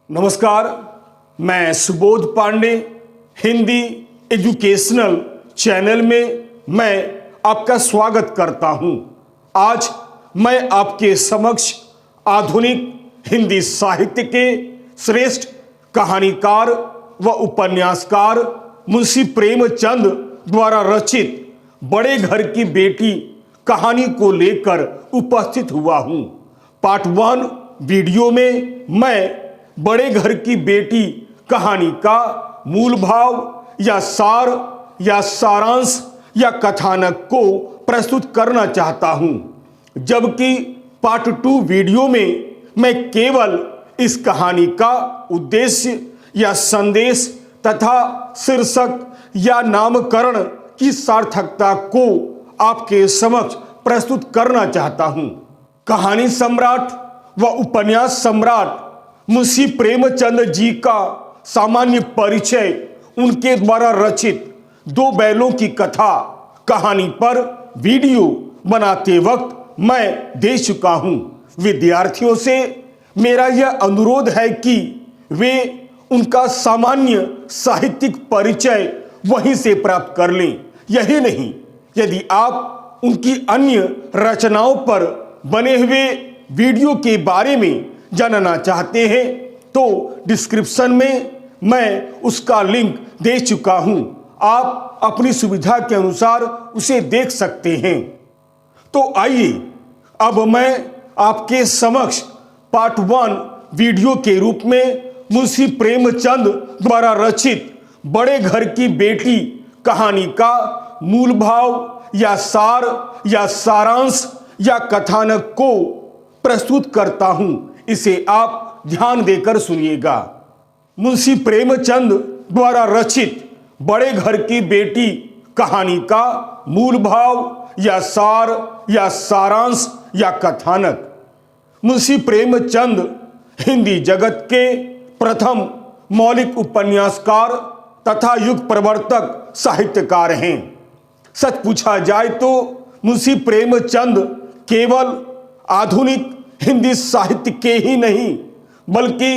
नमस्कार, मैं Subodh Pandey Hindi educational channel में मैं आपका स्वागत करता हूं। आज मैं आपके समक्ष आधुनिक हिंदी साहित्य के श्रेष्ठ कहानीकार व उपन्यासकार मुंशी प्रेमचंद द्वारा रचित बड़े घर की बेटी कहानी को लेकर उपस्थित हुआ हूं। पार्ट 1 वीडियो में मैं बड़े घर की बेटी कहानी का मूल भाव या सार या सारांश या कथानक को प्रस्तुत करना चाहता हूं, जबकि पार्ट 2 वीडियो में मैं केवल इस कहानी का उद्देश्य या संदेश तथा शीर्षक या नामकरण की सार्थकता को आपके समक्ष प्रस्तुत करना चाहता हूं। कहानी सम्राट व उपन्यास सम्राट मुंशी प्रेमचंद जी का सामान्य परिचय उनके द्वारा रचित 2 बैलों की कथा कहानी पर वीडियो बनाते वक्त मैं दे चुका हूं। विद्यार्थियों से मेरा यह अनुरोध है कि वे उनका सामान्य साहित्यिक परिचय वहीं से प्राप्त कर लें। यही नहीं, यदि आप उनकी अन्य रचनाओं पर बने हुए वीडियो के बारे में जानना चाहते हैं तो डिस्क्रिप्शन में मैं उसका लिंक दे चुका हूं। आप अपनी सुविधा के अनुसार उसे देख सकते हैं। तो आइए अब मैं आपके समक्ष पार्ट 1 वीडियो के रूप में मुंशी प्रेमचंद द्वारा रचित बड़े घर की बेटी कहानी का मूल भाव या सार या सारांश या कथानक को प्रस्तुत करता हूं। इसे आप ध्यान देकर सुनिएगा। मुंशी प्रेमचंद द्वारा रचित बड़े घर की बेटी कहानी का मूल भाव या सार या सारांश या कथानक। मुंशी प्रेमचंद हिंदी जगत के प्रथम मौलिक उपन्यासकार तथा युग प्रवर्तक साहित्यकार हैं। सच पूछा जाए तो मुंशी प्रेमचंद केवल आधुनिक हिंदी साहित्य के ही नहीं बल्कि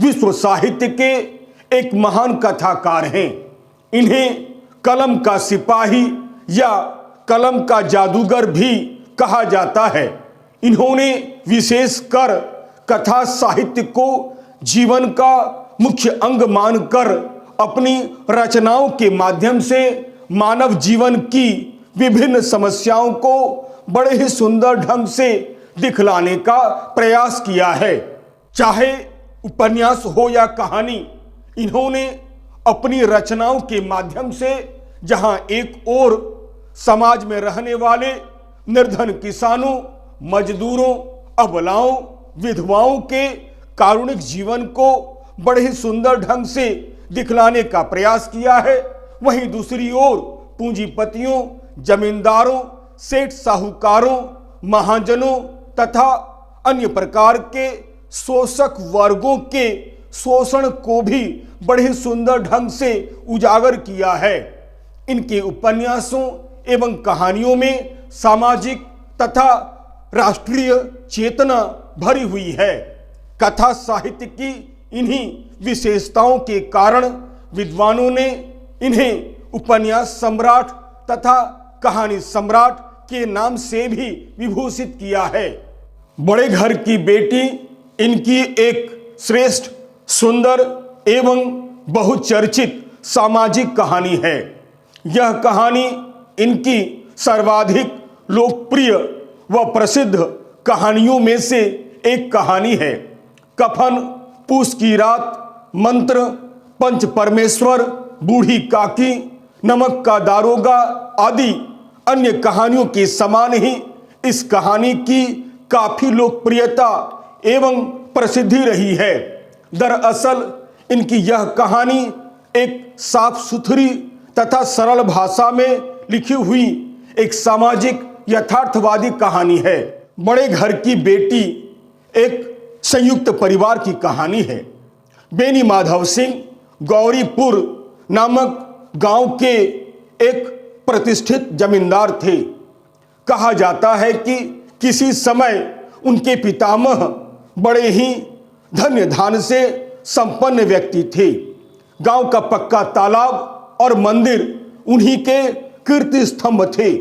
विश्व साहित्य के एक महान कथाकार हैं। इन्हें कलम का सिपाही या कलम का जादूगर भी कहा जाता है। इन्होंने विशेषकर कथा साहित्य को जीवन का मुख्य अंग मानकर अपनी रचनाओं के माध्यम से मानव जीवन की विभिन्न समस्याओं को बड़े ही सुंदर ढंग से दिखलाने का प्रयास किया है। चाहे उपन्यास हो या कहानी, इन्होंने अपनी रचनाओं के माध्यम से जहां एक ओर समाज में रहने वाले निर्धन किसानों, मजदूरों, अबलाओं, विधवाओं के कारुणिक जीवन को बड़े ही सुंदर ढंग से दिखलाने का प्रयास किया है, वहीं दूसरी ओर पूंजीपतियों, जमींदारों, सेठ साहूकारों, महाजनों तथा अन्य प्रकार के शोषक वर्गों के शोषण को भी बड़े सुंदर ढंग से उजागर किया है। इनके उपन्यासों एवं कहानियों में सामाजिक तथा राष्ट्रीय चेतना भरी हुई है। कथा साहित्य की इन्हीं विशेषताओं के कारण विद्वानों ने इन्हें उपन्यास सम्राट तथा कहानी सम्राट के नाम से भी विभूषित किया है। बड़े घर की बेटी इनकी एक श्रेष्ठ, सुंदर एवं बहुचर्चित सामाजिक कहानी है। यह कहानी इनकी सर्वाधिक लोकप्रिय व प्रसिद्ध कहानियों में से एक कहानी है। कफन, पूस की रात, मंत्र, पंच परमेश्वर, बूढ़ी काकी, नमक का दारोगा आदि अन्य कहानियों के समान ही इस कहानी की काफी लोकप्रियता एवं प्रसिद्धि रही है। दरअसल इनकी यह कहानी एक साफ सुथरी तथा सरल भाषा में लिखी हुई एक सामाजिक यथार्थवादी कहानी है। बड़े घर की बेटी एक संयुक्त परिवार की कहानी है। बेनी माधव सिंह गौरीपुर नामक गांव के एक प्रतिष्ठित जमींदार थे। कहा जाता है कि किसी समय उनके पितामह बड़े ही धन्य धान से संपन्न व्यक्ति थे। गांव का पक्का तालाब और मंदिर उन्हीं के कीर्ति स्तंभ थे।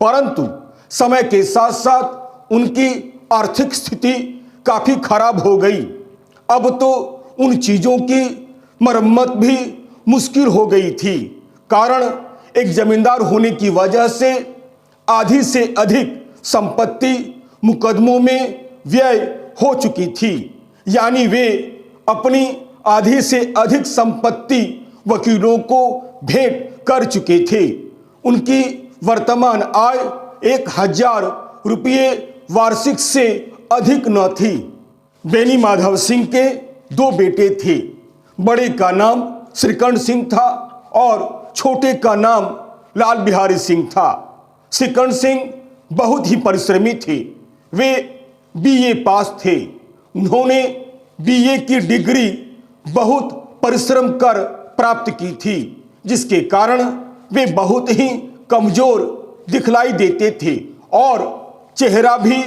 परंतु समय के साथ साथ उनकी आर्थिक स्थिति काफी खराब हो गई। अब तो उन चीजों की मरम्मत भी मुश्किल हो गई थी। कारण एक जमींदार होने की वजह से आधी से अधिक संपत्ति मुकदमों में व्यय हो चुकी थी। यानी वे अपनी आधी से अधिक संपत्ति वकीलों को भेंट कर चुके थे। उनकी वर्तमान आय 1000 रुपये वार्षिक से अधिक न थी। बेनी माधव सिंह के 2 बेटे थे। बड़े का नाम श्रीकंठ सिंह था और छोटे का नाम लाल बिहारी सिंह था। श्रीकंठ सिंह बहुत ही परिश्रमी थे। वे बीए पास थे। उन्होंने बीए की डिग्री बहुत परिश्रम कर प्राप्त की थी, जिसके कारण वे बहुत ही कमजोर दिखलाई देते थे और चेहरा भी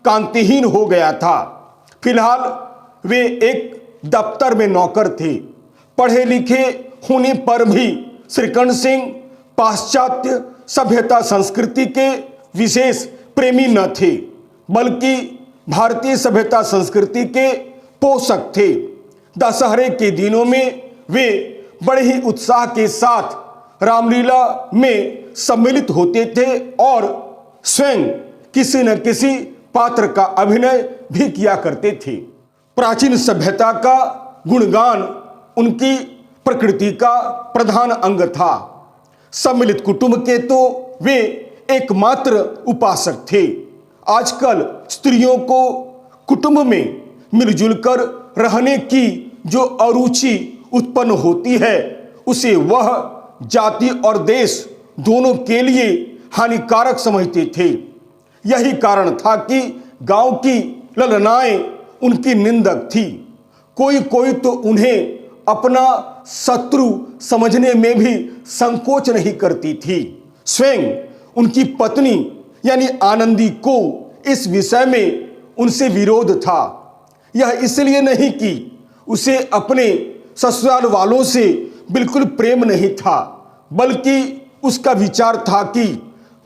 कांतिहीन हो गया था। फिलहाल वे एक दफ्तर में नौकर थे। पढ़े लिखे होने पर भी श्रीकंठ सिंह पाश्चात्य सभ्यता संस्कृति के विशेष प्रेमी न थे, बल्कि भारतीय सभ्यता संस्कृति के पोषक थे। दशहरे के दिनों में वे बड़े ही उत्साह के साथ रामलीला में सम्मिलित होते थे और स्वयं किसी न किसी पात्र का अभिनय भी किया करते थे। प्राचीन सभ्यता का गुणगान उनकी प्रकृति का प्रधान अंग था। सम्मिलित कुटुंब के तो वे एकमात्र उपासक थे। आजकल स्त्रियों को कुटुंब में मिलजुल कर रहने की जो अरुचि उत्पन्न होती है, उसे वह जाति और देश दोनों के लिए हानिकारक समझते थे। यही कारण था कि गांव की ललनाएं उनकी निंदक थी। कोई कोई तो उन्हें अपना शत्रु समझने में भी संकोच नहीं करती थी। स्वयं उनकी पत्नी यानी आनंदी को इस विषय में उनसे विरोध था। यह इसलिए नहीं कि उसे अपने ससुराल वालों से बिल्कुल प्रेम नहीं था, बल्कि उसका विचार था कि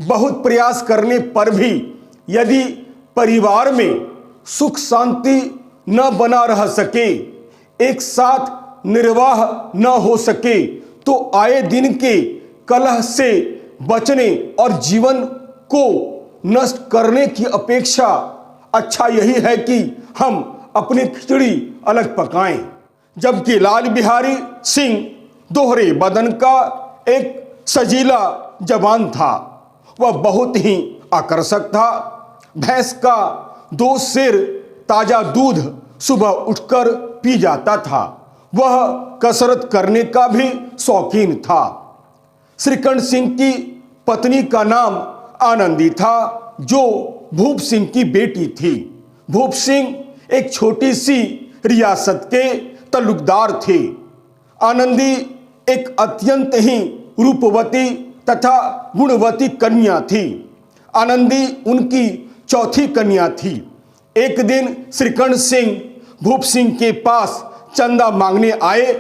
बहुत प्रयास करने पर भी यदि परिवार में सुख शांति न बना रह सके, एक साथ निर्वाह न हो सके, तो आए दिन के कलह से बचने और जीवन को नष्ट करने की अपेक्षा अच्छा यही है कि हम अपनी खिचड़ी अलग पकाएं। जबकि लाल बिहारी सिंह दोहरे बदन का एक सजीला जवान था। वह बहुत ही आकर्षक था। भैंस का 2 सेर ताजा दूध सुबह उठकर पी जाता था। वह कसरत करने का भी शौकीन था। श्रीकंठ सिंह की पत्नी का नाम आनंदी था, जो भूप सिंह की बेटी थी। भूप सिंह एक छोटी सी रियासत के तल्लुकदार थे। आनंदी एक अत्यंत ही रूपवती तथा गुणवती कन्या थी। आनंदी उनकी चौथी कन्या थी। एक दिन श्रीकंठ सिंह भूप सिंह के पास चंदा मांगने आए।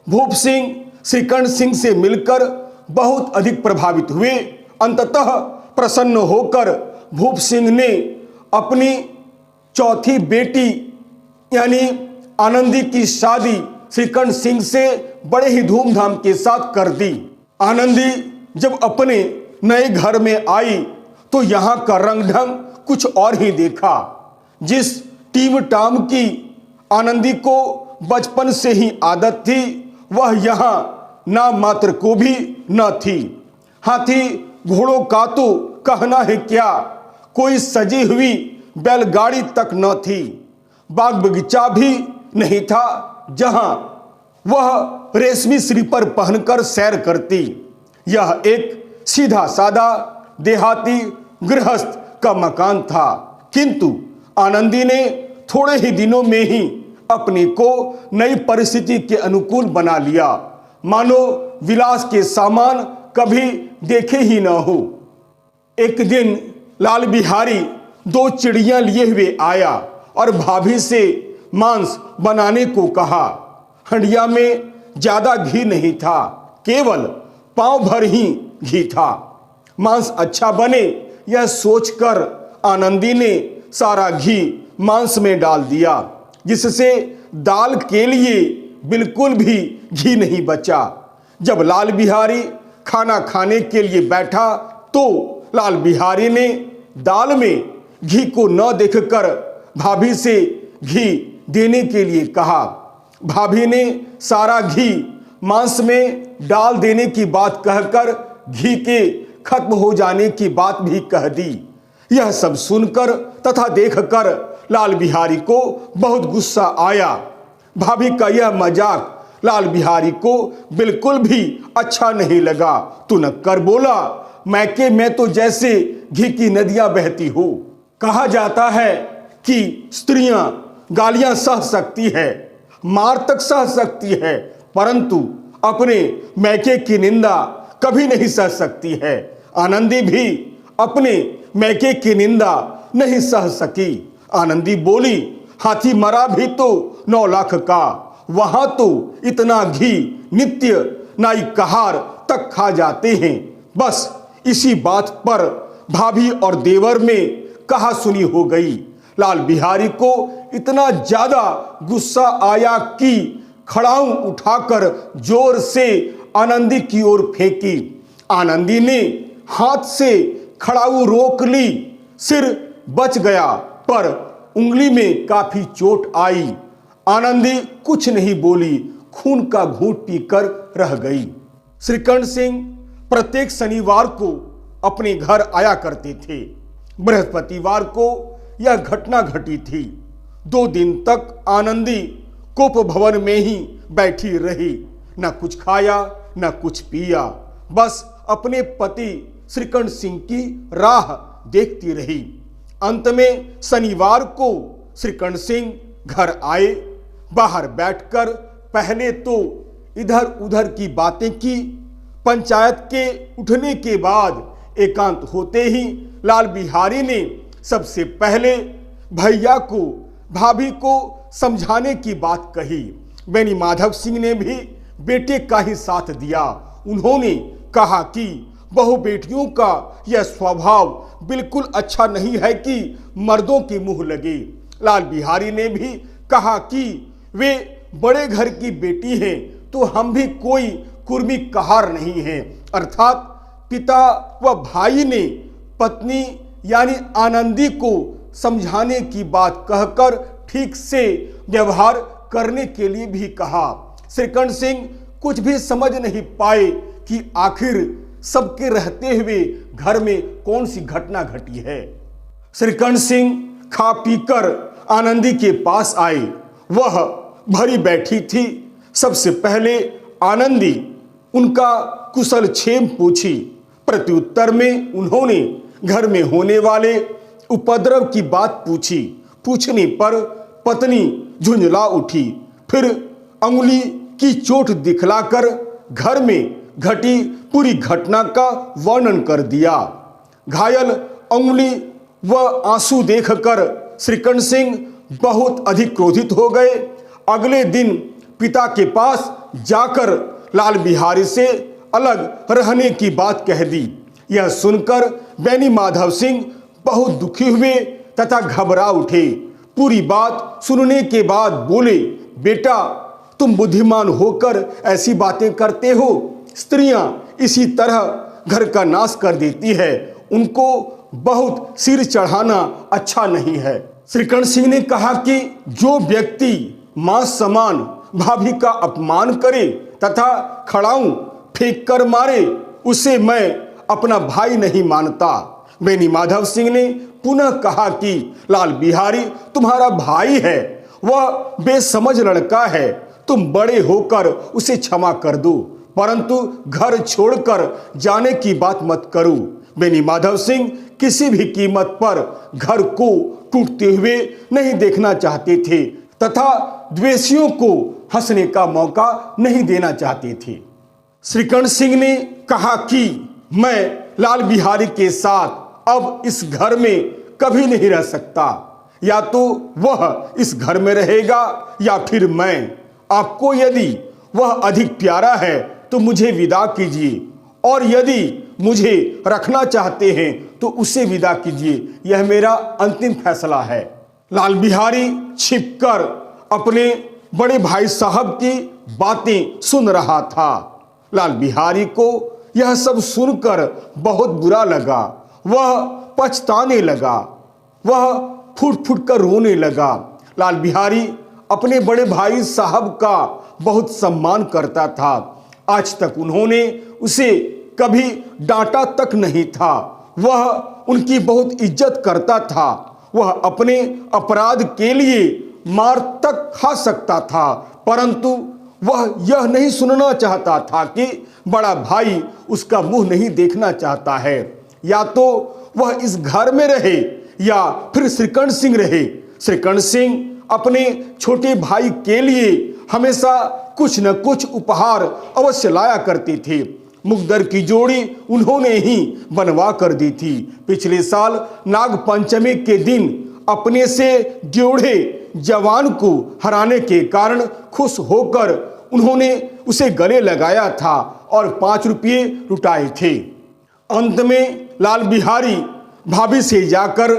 भूप सिंह श्रीकंठ सिंह से मिलकर बहुत अधिक प्रभावित हुए। अंततः प्रसन्न होकर भूप सिंह ने अपनी चौथी बेटी यानी आनंदी की शादी श्रीकंठ सिंह से बड़े ही धूमधाम के साथ कर दी। आनंदी जब अपने नए घर में आई तो यहाँ का रंग ढंग कुछ और ही देखा। जिस टीम टाम की आनंदी को बचपन से ही आदत थी, वह यहाँ नाम मात्र को भी न थी। हाथी घोड़ों का तो कहना है क्या, कोई सजी हुई बैलगाड़ी तक न थी। बाग बगीचा भी नहीं था जहां वह रेशमी स्लीपर पहनकर सैर करती। यह एक सीधा सादा देहाती गृहस्थ का मकान था, किंतु आनंदी ने थोड़े ही दिनों में ही अपने को नई परिस्थिति के अनुकूल बना लिया, मानो विलास के सामान कभी देखे ही न हो। एक दिन लाल बिहारी 2 चिड़ियां लिए हुए आया और भाभी से मांस बनाने को कहा। हंडिया में ज्यादा घी नहीं था, केवल पांव भर ही घी था। मांस अच्छा बने यह सोचकर आनंदी ने सारा घी मांस में डाल दिया, जिससे दाल के लिए बिल्कुल भी घी नहीं बचा। जब लाल बिहारी खाना खाने के लिए बैठा तो लाल बिहारी ने दाल में घी को न देखकर भाभी से घी देने के लिए कहा। भाभी ने सारा घी मांस में डाल देने की बात कहकर घी के खत्म हो जाने की बात भी कह दी। यह सब सुनकर तथा देखकर लाल बिहारी को बहुत गुस्सा आया। भाभी का यह मजाक लाल बिहारी को बिल्कुल भी अच्छा नहीं लगा। तुनक कर बोला, मैके में तो जैसे घी की नदियां बहती हो। कहा जाता है कि स्त्रियां गालियां सह सकती है, मार तक सह सकती है, परंतु अपने मैके की निंदा कभी नहीं सह सकती है। आनंदी भी अपने मैके की निंदा नहीं सह सकी। आनंदी बोली, हाथी मरा भी तो 9 लाख का, वहां तो इतना घी नित्य नाई कहार तक खा जाते हैं। बस इसी बात पर भाभी और देवर में कहा सुनी हो गई। लाल बिहारी को इतना ज्यादा गुस्सा आया कि खड़ाऊ उठाकर जोर से आनंदी की ओर फेंकी। आनंदी ने हाथ से खड़ाऊ रोक ली। सिर बच गया पर उंगली में काफी चोट आई। आनंदी कुछ नहीं बोली, खून का घूंट पीकर रह गई। श्रीकंठ सिंह प्रत्येक शनिवार को अपने घर आया करते थे। बृहस्पतिवार को यह घटना घटी थी। 2 दिन तक आनंदी कोप भवन में ही बैठी रही, न कुछ खाया न कुछ पिया, बस अपने पति श्रीकंठ सिंह की राह देखती रही। अंत में शनिवार को श्रीकंठ सिंह घर आए। बाहर बैठकर पहले तो इधर उधर की बातें की। पंचायत के उठने के बाद एकांत होते ही लाल बिहारी ने सबसे पहले भैया को भाभी को समझाने की बात कही। बेनी माधव सिंह ने भी बेटे का ही साथ दिया। उन्होंने कहा कि बहु बेटियों का यह स्वभाव बिल्कुल अच्छा नहीं है कि मर्दों के मुंह लगे। लाल बिहारी ने भी कहा कि वे बड़े घर की बेटी हैं तो हम भी कोई कुर्मी कहार नहीं हैं। अर्थात पिता व भाई ने पत्नी यानी आनंदी को समझाने की बात कहकर ठीक से व्यवहार करने के लिए भी कहा। श्रीकंठ सिंह कुछ भी समझ नहीं पाए कि आखिर सबके रहते हुए घर में कौन सी घटना घटी है। श्रीकंठ सिंह खा पीकर आनंदी के पास आए। वह भरी बैठी थी। सबसे पहले आनंदी उनका कुशल क्षेम पूछी। प्रत्युत्तर में उन्होंने घर में होने वाले उपद्रव की बात पूछी। पूछने पर पत्नी झुंझला उठी, फिर अंगुली की चोट दिखलाकर घर में घटी पूरी घटना का वर्णन कर दिया। घायल अंगुली व आंसू देखकर श्रीकंठ सिंह बहुत अधिक क्रोधित हो गए। अगले दिन पिता के पास जाकर लाल बिहारी से अलग रहने की बात कह दी। यह सुनकर बेनी माधव सिंह बहुत दुखी हुए तथा घबरा उठे। पूरी बात सुनने के बाद बोले, बेटा तुम बुद्धिमान होकर ऐसी बातें करते हो। स्त्रियां इसी तरह घर का नाश कर देती है। उनको बहुत सिर चढ़ाना अच्छा नहीं है। श्रीकंठ सिंह ने कहा कि जो व्यक्ति मां समान भाभी का अपमान करे तथा खड़ाऊ फेंक कर मारे, उसे मैं अपना भाई नहीं मानता। बेनी माधव सिंह ने पुनः कहा कि लाल बिहारी तुम्हारा भाई है, वह बेसमझ लड़का है, तुम बड़े होकर उसे क्षमा कर दो, परंतु घर छोड़कर जाने की बात मत करो। बेनी माधव सिंह किसी भी कीमत पर घर को टूटते हुए नहीं देखना चाहते थे तथा द्वेषियों को हंसने का मौका नहीं देना चाहते थे। श्रीकंठ सिंह ने कहा कि मैं लाल बिहारी के साथ अब इस घर में कभी नहीं रह सकता। या तो वह इस घर में रहेगा या फिर मैं। आपको यदि वह अधिक प्यारा है तो मुझे विदा कीजिए, और यदि मुझे रखना चाहते हैं तो उसे विदा कीजिए। यह मेरा अंतिम फैसला है। लाल बिहारी छिपकर अपने बड़े भाई साहब की बातें सुन रहा था। लाल बिहारी को यह सब सुनकर बहुत बुरा लगा। वह पछताने लगा, वह फूट फूट कर रोने लगा। लाल बिहारी अपने बड़े भाई साहब का बहुत सम्मान करता था। आज तक उन्होंने उसे कभी डांटा तक नहीं था। वह उनकी बहुत इज्जत करता था। वह अपने अपराध के लिए मार तक खा सकता था, परंतु वह यह नहीं सुनना चाहता था कि बड़ा भाई उसका मुंह नहीं देखना चाहता है। या तो वह इस घर में रहे या फिर श्रीकंठ सिंह रहे। श्रीकंठ सिंह अपने छोटे भाई के लिए हमेशा कुछ न कुछ उपहार अवश्य लाया करते थे। मुकद्दर की जोड़ी उन्होंने ही बनवा कर दी थी। पिछले साल नाग पंचमी के दिन अपने से जोड़े जवान को हराने के कारण खुश होकर उन्होंने उसे गले लगाया था और 5 रुपये लुटाए थे। अंत में लाल बिहारी भाभी से जाकर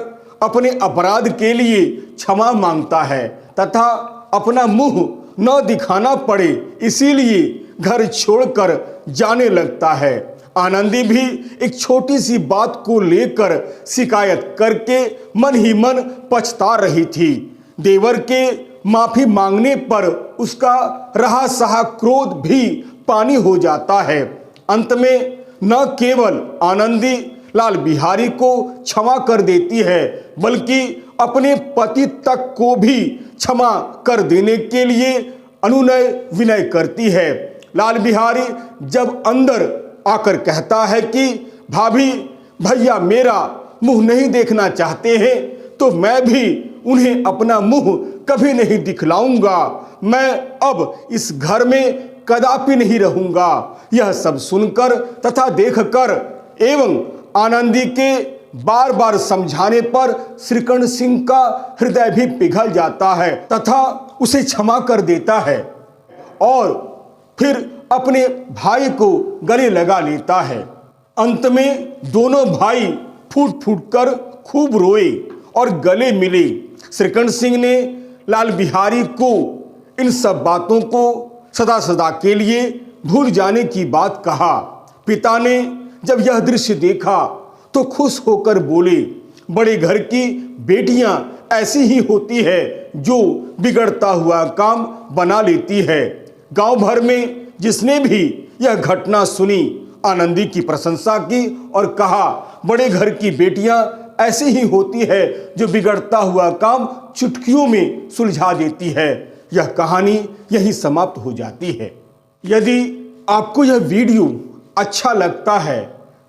अपने अपराध के लिए क्षमा मांगता है तथा अपना मुंह न दिखाना पड़े इसीलिए घर छोड़कर जाने लगता है। आनंदी भी एक छोटी सी बात को लेकर शिकायत करके मन ही मन पछता रही थी। देवर के माफी मांगने पर उसका रहा सहा क्रोध भी पानी हो जाता है। अंत में न केवल आनंदी लाल बिहारी को क्षमा कर देती है, बल्कि अपने पति तक को भी क्षमा कर देने के लिए अनुनय विनय करती है। लाल बिहारी जब अंदर आकर कहता है कि भाभी भैया मेरा मुंह नहीं देखना चाहते हैं तो मैं भी उन्हें अपना मुंह कभी नहीं दिखलाऊंगा। मैं अब इस घर में कदापि नहीं रहूंगा। यह सब सुनकर तथा देखकर एवं आनंदी के बार बार समझाने पर श्रीकंठ सिंह का हृदय भी पिघल जाता है तथा उसे क्षमा कर देता है और फिर अपने भाई को गले लगा लेता है। अंत में दोनों भाई फूट फूट कर खूब रोए और गले मिले। श्रीकंठ सिंह ने लाल बिहारी को इन सब बातों को सदा सदा के लिए भूल जाने की बात कहा। पिता ने जब यह दृश्य देखा तो खुश होकर बोले, बड़े घर की बेटियां ऐसी ही होती है जो बिगड़ता हुआ काम बना लेती है। गांव भर में जिसने भी यह घटना सुनी आनंदी की प्रशंसा की और कहा, बड़े घर की बेटियां ऐसी ही होती है जो बिगड़ता हुआ काम चुटकियों में सुलझा देती है। यह कहानी यहीं समाप्त हो जाती है। यदि आपको यह वीडियो अच्छा लगता है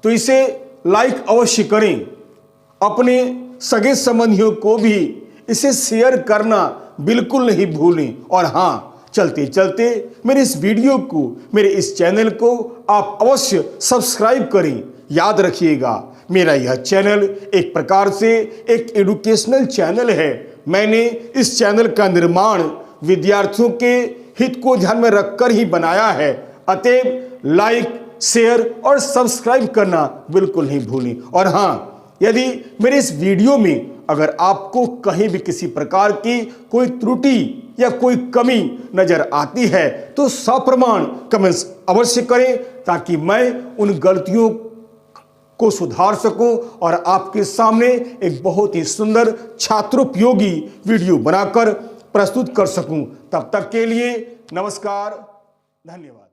तो इसे लाइक अवश्य करें। अपने सगे संबंधियों को भी इसे शेयर करना बिल्कुल नहीं भूलें। और हाँ, चलते चलते मेरे इस वीडियो को, मेरे इस चैनल को आप अवश्य सब्सक्राइब करें। याद रखिएगा, मेरा यह चैनल एक प्रकार से एक एजुकेशनल चैनल है। मैंने इस चैनल का निर्माण विद्यार्थियों के हित को ध्यान में रखकर ही बनाया है। अतएव लाइक, शेयर और सब्सक्राइब करना बिल्कुल नहीं भूलें। और हाँ, यदि मेरे इस वीडियो में अगर आपको कहीं भी किसी प्रकार की कोई त्रुटि या कोई कमी नजर आती है तो सप्रमाण कमेंट्स अवश्य करें ताकि मैं उन गलतियों को सुधार सकूं और आपके सामने एक बहुत ही सुंदर छात्रोपयोगी वीडियो बनाकर प्रस्तुत कर सकूं। तब तक के लिए नमस्कार, धन्यवाद।